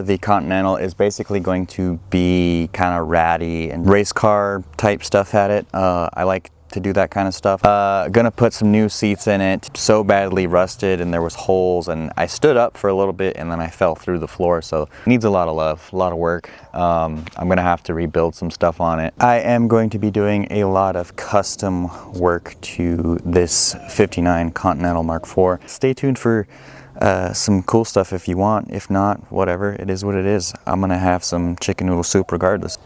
the Continental is basically going to be kind of ratty and race car type stuff at it. I like to do that kind of stuff. Gonna put some new seats in it. So badly rusted and there was holes, and I stood up for a little bit and then I fell through the floor, so it needs a lot of love, a lot of work. I'm gonna have to rebuild some stuff on it. I am going to be doing a lot of custom work to this 59 Continental Mark IV. Stay tuned for some cool stuff if you want. If not, whatever, it is what it is. I'm gonna have some chicken noodle soup regardless.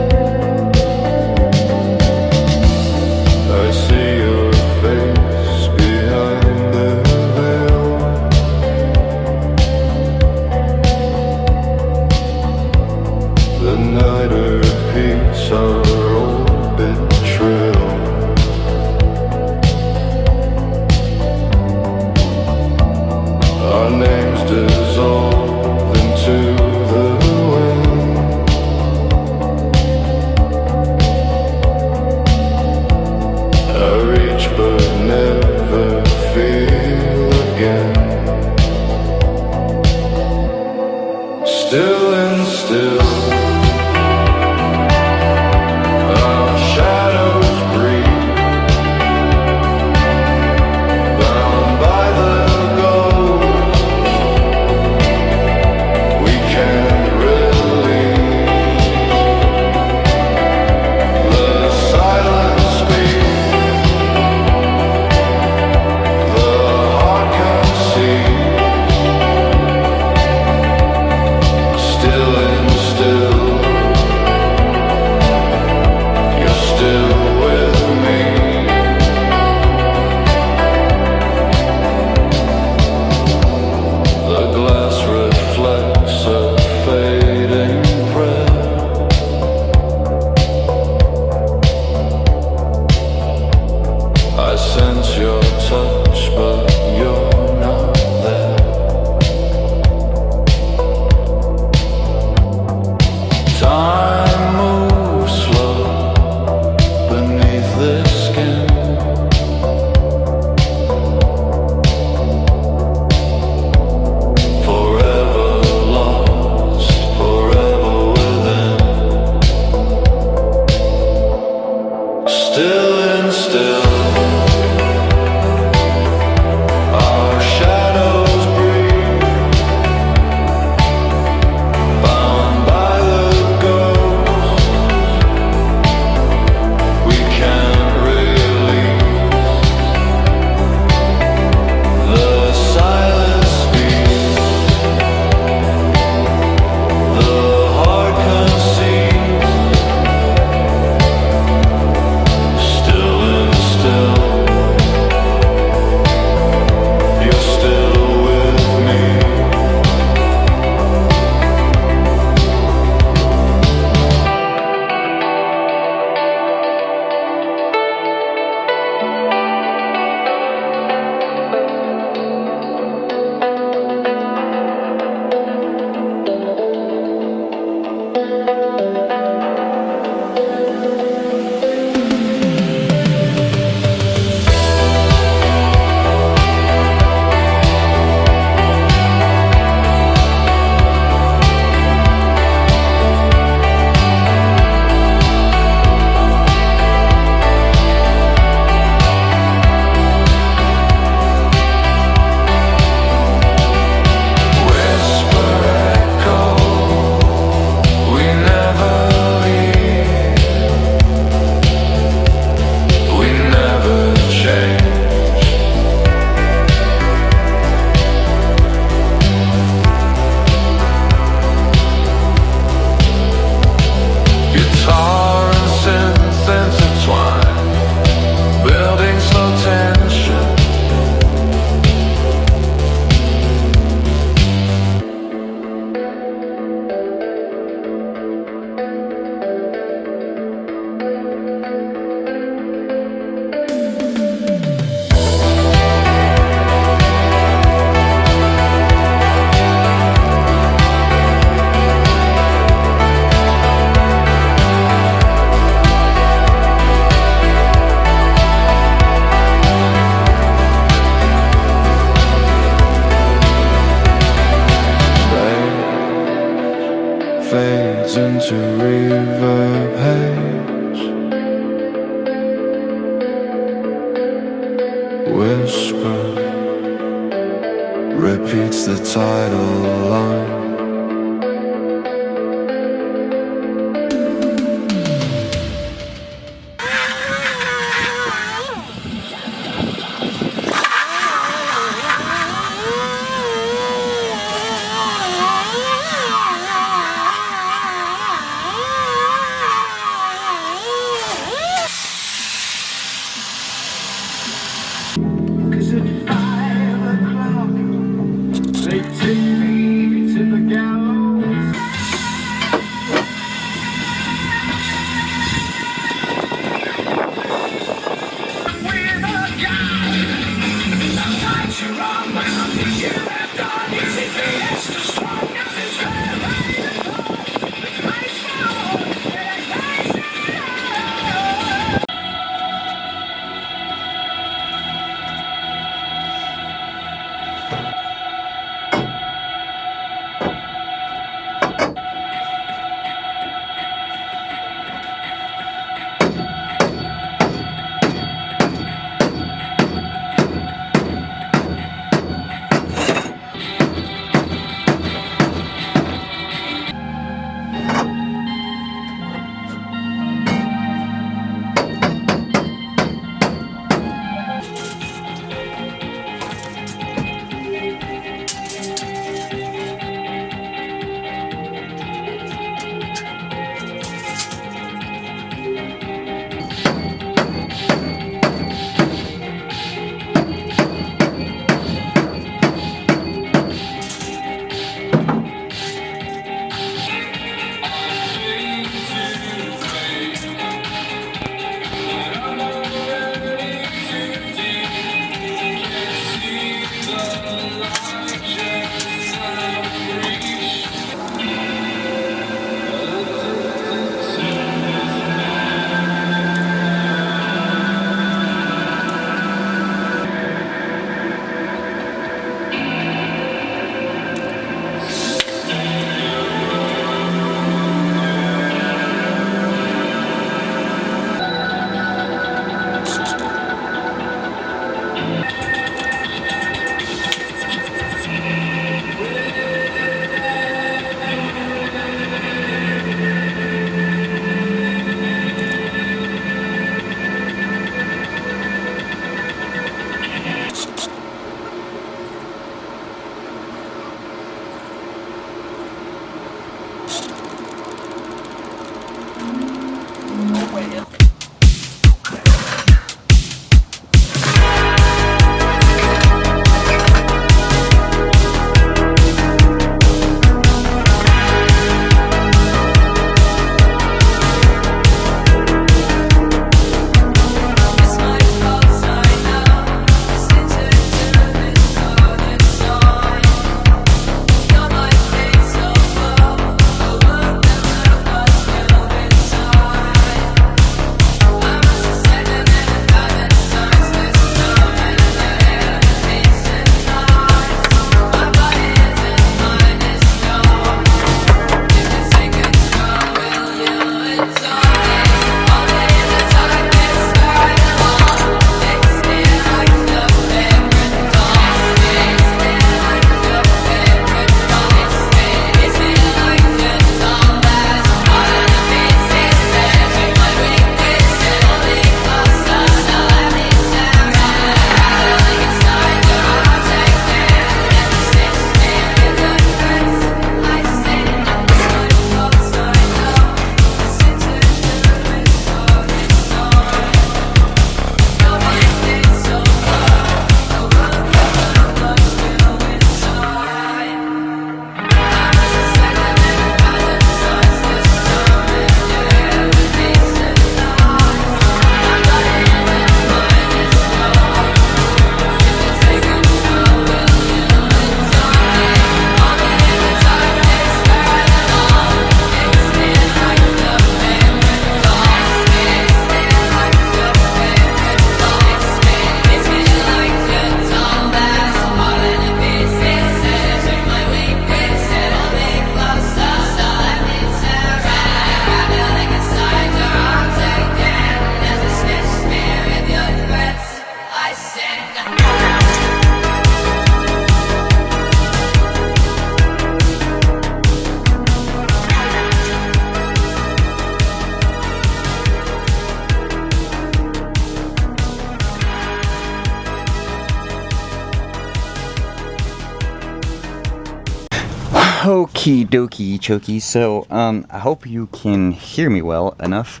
Okie dokie choky. So I hope you can hear me well enough.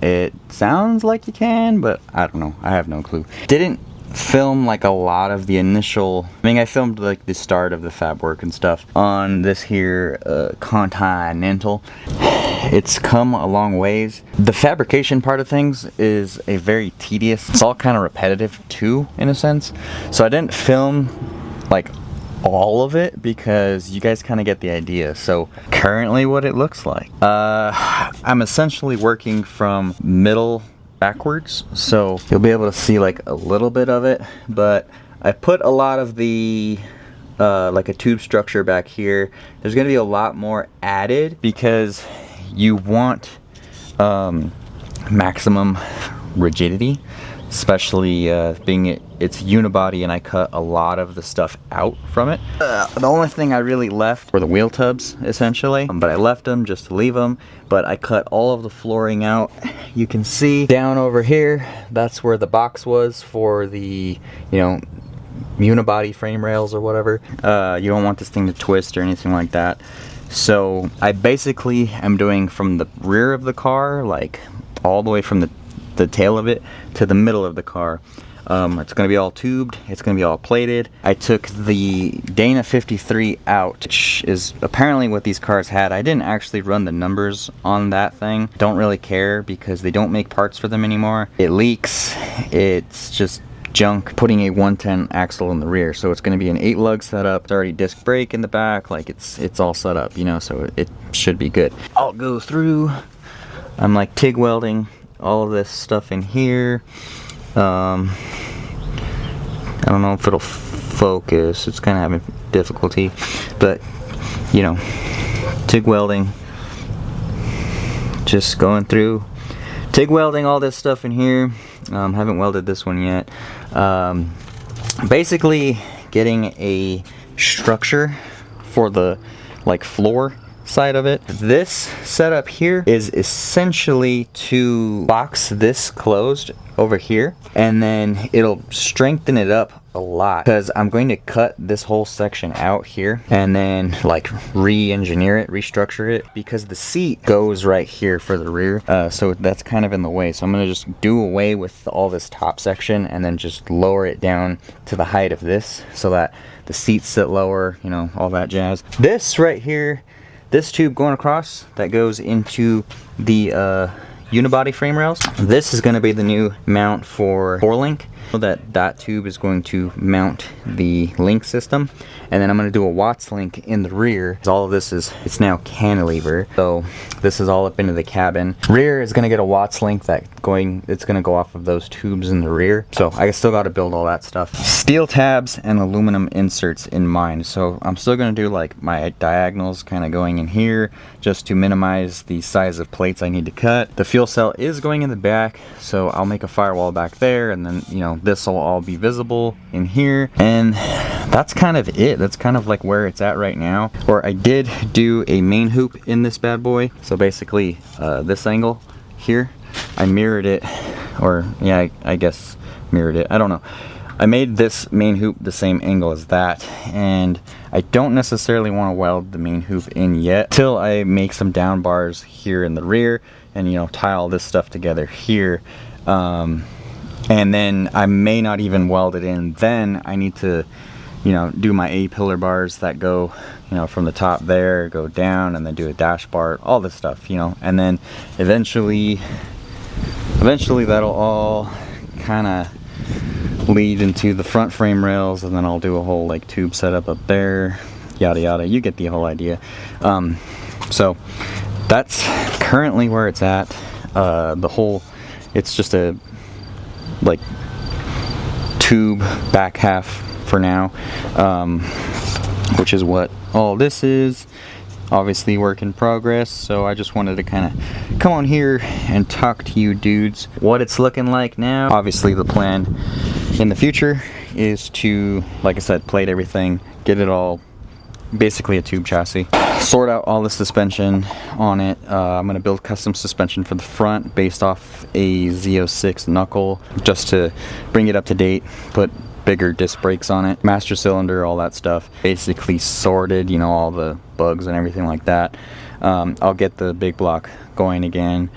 It sounds like you can, but I don't know, I have no clue. Didn't film like a lot of the initial, I mean, I filmed like the start of the fab work and stuff on this here Continental. It's come a long ways. The fabrication part of things is a very tedious, it's all kind of repetitive too, in a sense. So I didn't film like all of it because you guys kind of get the idea. So currently what it looks like, I'm essentially working from middle backwards, so you'll be able to see like a little bit of it, but I put a lot of the like a tube structure back here. There's going to be a lot more added because you want maximum rigidity, especially being it's unibody, and I cut a lot of the stuff out from it. The only thing I really left were the wheel tubs, essentially, but I left them just to leave them, but I cut all of the flooring out. You can see down over here, that's where the box was for the, you know, unibody frame rails or whatever. You don't want this thing to twist or anything like that. So I basically am doing from the rear of the car, like all the way from the tail of it to the middle of the car. It's going to be all tubed, it's going to be all plated. I took the Dana 53 out, which is apparently what these cars had. I didn't actually run the numbers on that thing. Don't really care because they don't make parts for them anymore. It leaks, it's just junk. Putting a 110 axle in the rear, so it's going to be an 8-lug setup. It's already disc brake in the back, like it's all set up, you know, so it should be good. I'll go through, I'm like TIG welding all of this stuff in here. I don't know if it'll focus, it's kind of having difficulty, but you know, TIG welding, just going through TIG welding all this stuff in here. Haven't welded this one yet. Basically getting a structure for the like floor side of it. This setup here is essentially to box this closed over here, and then it'll strengthen it up a lot because I'm going to cut this whole section out here and then like re-engineer it, restructure it, because the seat goes right here for the rear, so that's kind of in the way. So I'm going to just do away with all this top section and then just lower it down to the height of this so that the seats sit lower, you know, all that jazz. This right here, this tube going across, that goes into the unibody frame rails. This is going to be the new mount for 4-link. So that tube is going to mount the link system, and then I'm going to do a Watts link in the rear. All of this is, it's now cantilever, so this is all up into the cabin. Rear is going to get a Watts link it's going to go off of those tubes in the rear. So I still got to build all that stuff. Steel tabs and aluminum inserts in mind. So I'm still going to do like my diagonals kind of going in here just to minimize the size of plates I need to cut. The fuel cell is going in the back, so I'll make a firewall back there, and then, you know, this will all be visible in here, and that's kind of it. That's kind of like where it's at right now. Or I did do a main hoop in this bad boy, so basically this angle here, I mirrored it, or yeah, I guess mirrored it, I don't know. I made this main hoop the same angle as that, and I don't necessarily want to weld the main hoop in yet till I make some down bars here in the rear and, you know, tie all this stuff together here. And then I may not even weld it in. Then I need to, you know, do my A-pillar bars that go, you know, from the top there, go down, and then do a dash bar, all this stuff, you know. And then eventually that'll all kind of lead into the front frame rails, and then I'll do a whole like tube setup up there, yada yada. You get the whole idea. So that's currently where it's at. The whole, it's just a like tube back half for now, which is what all this is. Obviously work in progress, so I just wanted to kind of come on here and talk to you dudes what it's looking like now. Obviously the plan in the future is to, like I said, plate everything, get it all basically a tube chassis, sort out all the suspension on it. I'm going to build custom suspension for the front based off a Z06 knuckle just to bring it up to date, put bigger disc brakes on it, master cylinder, all that stuff. Basically sorted, you know, all the bugs and everything like that. I'll get the big block going again,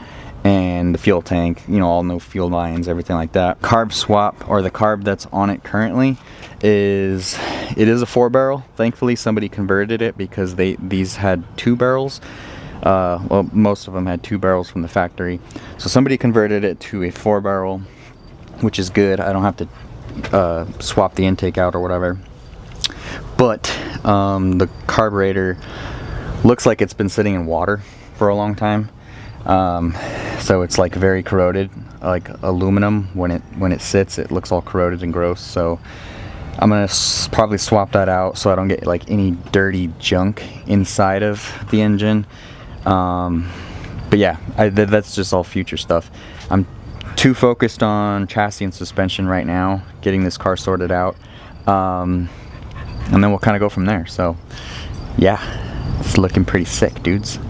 and the fuel tank, you know, all new fuel lines, everything like that. Carb swap, or the carb that's on it currently, is a 4-barrel. Thankfully somebody converted it, because these had 2 barrels. Well, most of them had 2 barrels from the factory, so somebody converted it to a 4-barrel, which is good. I don't have to swap the intake out or whatever. But the carburetor looks like it's been sitting in water for a long time. So it's like very corroded, like aluminum. When it sits, it looks all corroded and gross. So I'm gonna probably swap that out so I don't get like any dirty junk inside of the engine. But yeah, that's just all future stuff. I'm too focused on chassis and suspension right now, getting this car sorted out, and then we'll kind of go from there. So yeah, it's looking pretty sick, dudes.